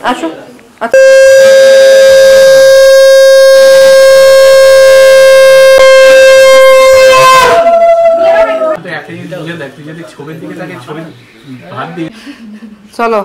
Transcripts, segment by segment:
আসো আচ্ছা চলো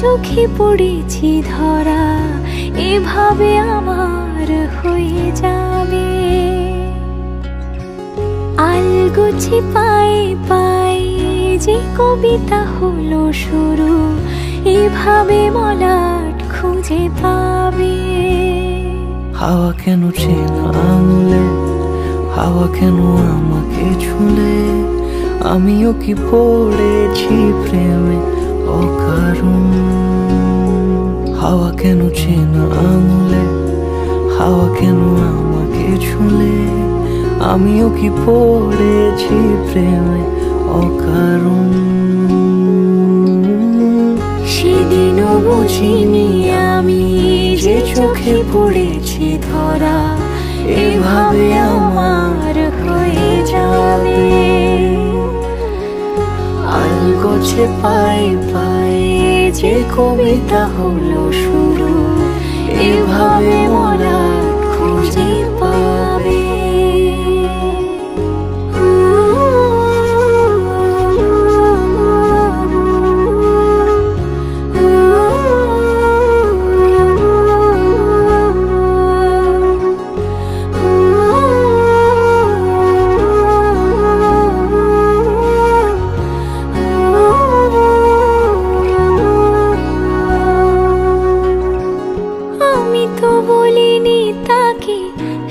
চোখে পড়েছি ধরা এভাবে আমার হয়ে যাবে আলগোছে পায়ে পায়ে যে কবিতা হলো শুরু এভাবে মলাট খুঁজে পাবে হাওয়া কেন চেনা আঙুলে হাওয়া কেন আমাকে ছুলে আমিও কি পড়েছি প্রেমে অকারণ হাওয়া কেন চেনা আঙুলে হাওয়া কেন আমাকে ছুলে আমিও কি পড়েছি প্রেমে অকারণ সেদিনও বুঝিনি আমি যে চোখে পড়েছি ধরা এভাবে আমার হয়ে যাবে আলগোছে পায়ে পায়ে যে কবিতা হলো শুরু এভাবে মোরা খুঁজে পাবে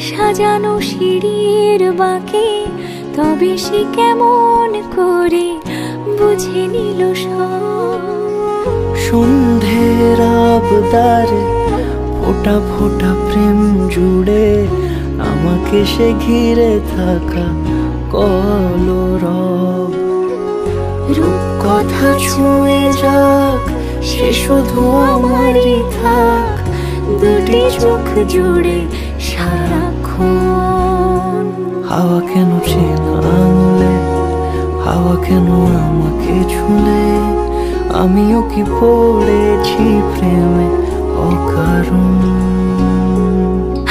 সাজানো সিঁড়ির বাঁকে তবে সে কেমন করে বুঝে নিল সন্ধ্যের আবদারে ফোটা ফোটা প্রেম জুড়ে আমাকে সে ঘিরে থাকা কলরব রূপ কথা ছুঁয়ে যাক সে শুধু আমারই থাক দুটি চোখ জুড়ে সারাক্ষণ হাওয়া কেন চেনা আঙুলে হাওয়া কেন আমাকে ছুলে আমিও কি পড়েছি প্রেমে অকারণ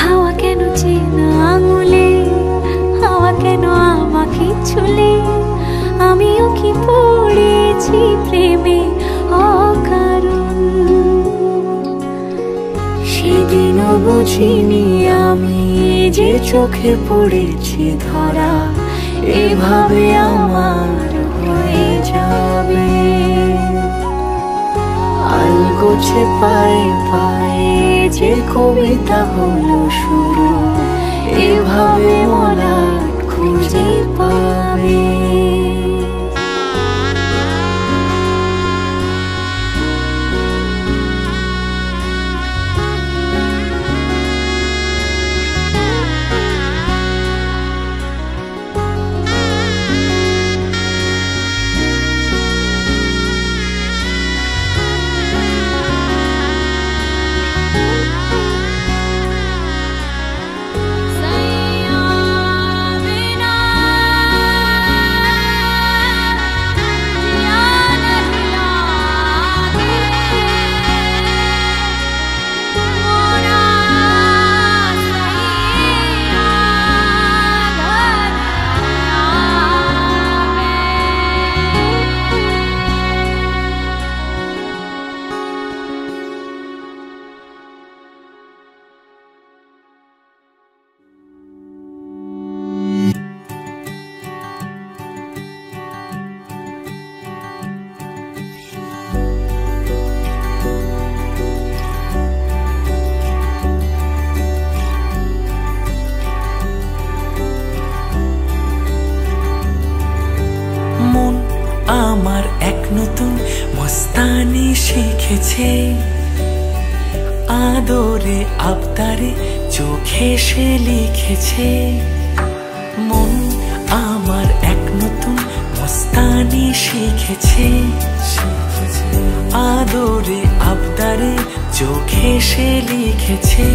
হাওয়া কেন চেনা আঙুলে হাওয়া কেন আমাকে ছুলে আমিও কি পড়েছি প্রেমে অকারণ সেদিনও বুঝিনি আমি যে চোখে পড়েছি ধরা এভাবে আমার হয়ে যাবে আলগোছে পায়ে পায়ে যে কবিতা হলো শুরু এভাবে মলাট খুঁজে পাবে লিখেছে, আদরে আবদারে চোখে সে লিখেছে। মন আমার এক নতুন মস্তানি শিখেছে, আদরে আবদারে চোখে সে লিখেছে।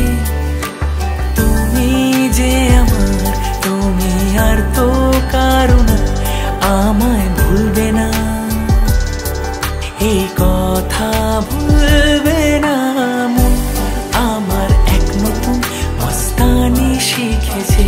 তুমি যে আমার, তুমি আর তো কারো না, আমায় ভুলবে না, এই কথা ভুলবে না। মন আমার এক নতুন মস্তানি শিখেছে।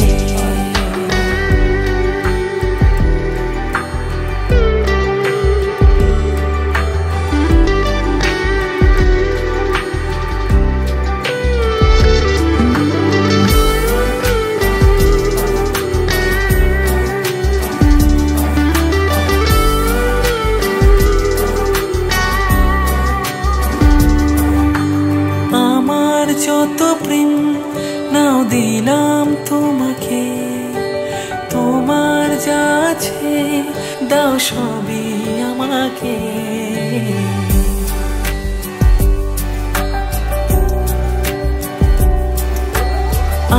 যত প্রেম নাও দিলাম তোমাকে, তোমার যা আছে দাও সবই আমাকে।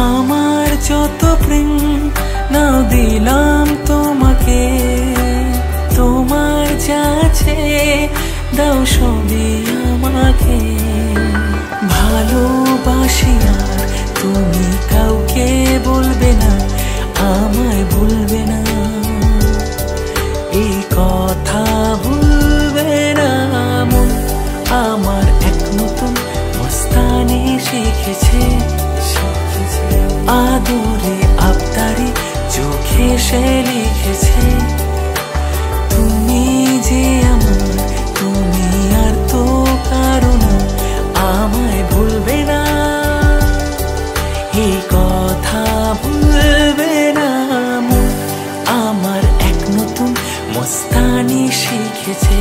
আমার যত প্রেম নাও দিলাম তোমাকে, তোমার যা আছে দাও সবই আমাকে। ভালোবাসি আর তুমি কাউকে বলবে না, আমায় ভুলবে না, এই কথা ভুলবে না। মন আমার এক নতুন মস্তানি শিখেছে, আদরে আবদারে চোখে সে লিখেছে। তুমি যে আমার, তুমি আর তো কারো না, আমায় ভুলবে না, এই কথা ভুলবে না। মন আমার এক নতুন মস্তানি শিখেছে।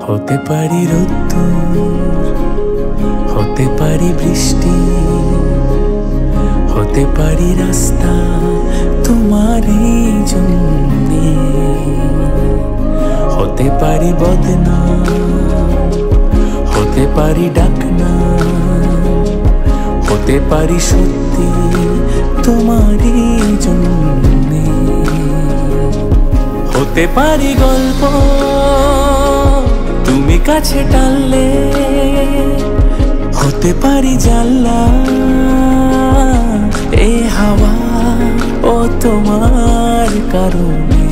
হতে পারি রোদ্দুর, হতে পারি বৃষ্টি, হতে পারি রাস্তা তোমারই জন্যে, হতে পারি বদনাম, হতে পারি ডাকনাম, হতে পারি সত্যি তোমারই জন্যে, হতে পারি গল্প তুমি কাছে টানলে, হতে পারি জানলা এ হাওয়া ও তোমার কারণে।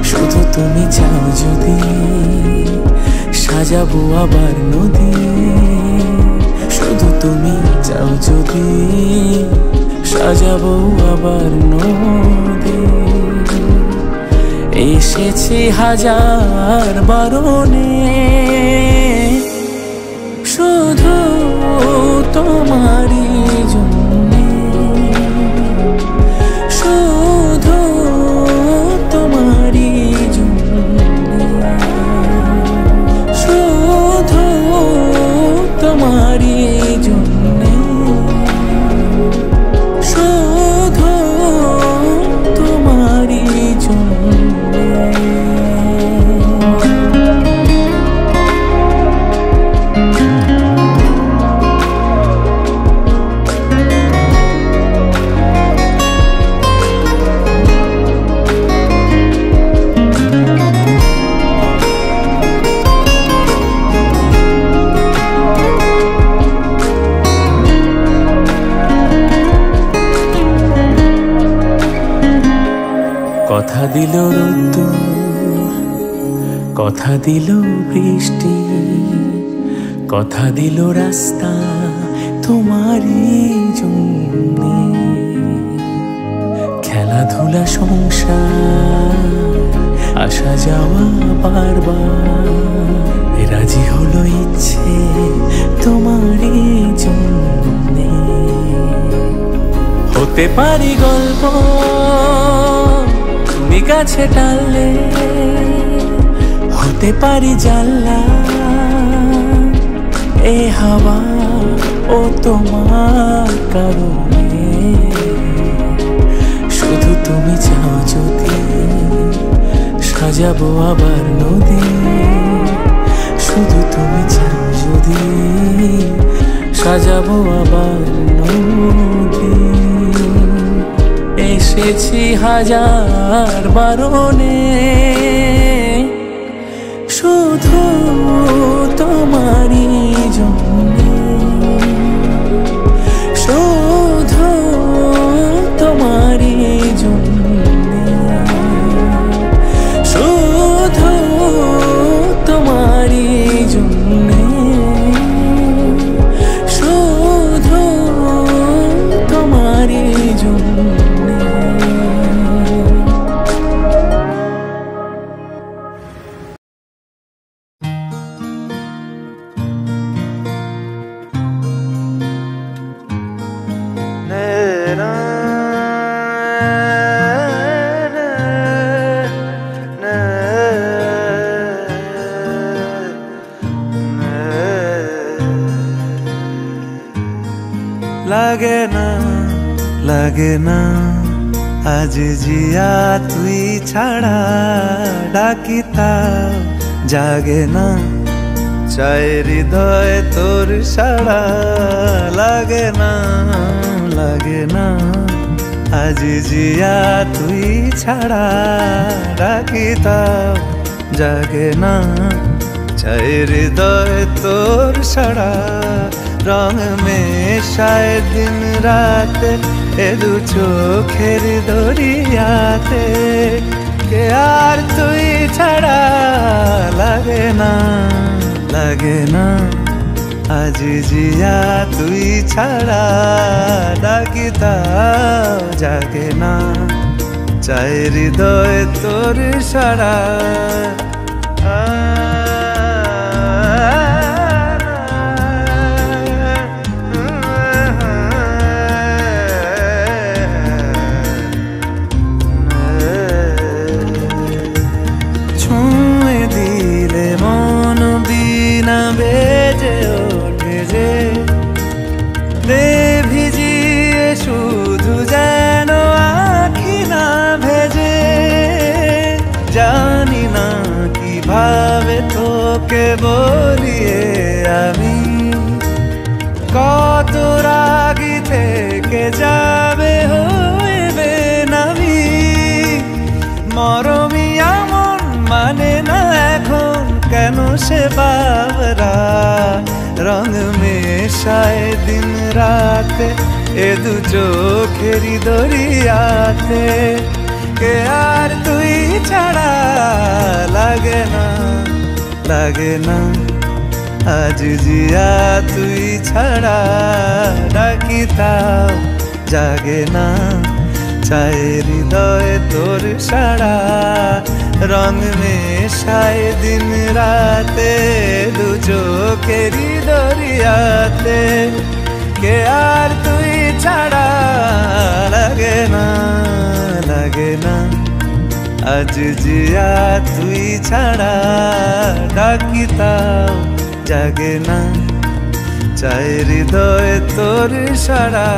শুধু তুমি চাও যদি সাজাবো আবার নদী, শুধু তুমি চাও যদি সাজাবো আবার নদী। এসেছি হাজার বারণে শুধু তোমারই জন্যে, শুধু তোমারই জন্যে, শুধু তোমারই জন্যে, শুধু তোমারই জন্যে। কথা দিল রোদ্দুর, কথা দিল বৃষ্টি, কথা দিল রাস্তা তোমারই জন্যে, খেলাধুলা সংসার আসা যাওয়া বারবার রাজি হলো ইচ্ছে তোমারই জন্যে। হতে পারি গল্প তুমি কাছে টানলে, হতে পারি জানলা এ হাওয়া ও তোমার কারণে। শুধু তুমি চাও যদি সাজাবো আবার নদী, শুধু তুমি চাও যদি সাজাবো আবার নদী। এসেছি হাজার বারণে শুধু তোমারই জন্যে, শুধু তোমারই জন্যে, শুধু তোমারই জন্যে, শুধু তোমারই জন্যে। লাগে না আজ জিয়া তুই ছাড়া, ডাকিতা জাগে না চায় হৃদয় তোর সাড়া। লাগে না আজ জিয়া তুই ছাড়া, ডাকিতা জাগে না চায় হৃদয় তোর সাড়া। রং মেশায় দিন রাত এ দু চোখের দরিয়াতে, কে আর তুই ছাড়া। লাগে না আজ জিয়া তুই ছাড়া, ডাকিতা জাগে না চায় হৃদয় তোর সাড়া। বেজে ওঠে যে দে ভিজিয়ে শুধু যেন আখি না ভেজে। জানি না কিভাবে তোকে বলিয়ে আমি, কত রাগি থেকে যাবে হইবে নামি। মরমি এমন মানে না এখন কেন সে বাবরা। রং মেশায় দিন রাতে এ দু চোখেরি দরিয়াতে, কে আর তুই ছাড়া। লাগে না আজ জিয়া তুই ছাড়া, ডাকিতা জাগে না চায় হৃদয় তোর সাড়া। রং মেশায় দিন রাতে দু চোখেরি দরিয়াতে, কে আর তুই ছাড়া। লাগে না আজ জিয়া তুই ছাড়া, ডাকিতা জাগে না চায় হৃদয় তোর সাড়া।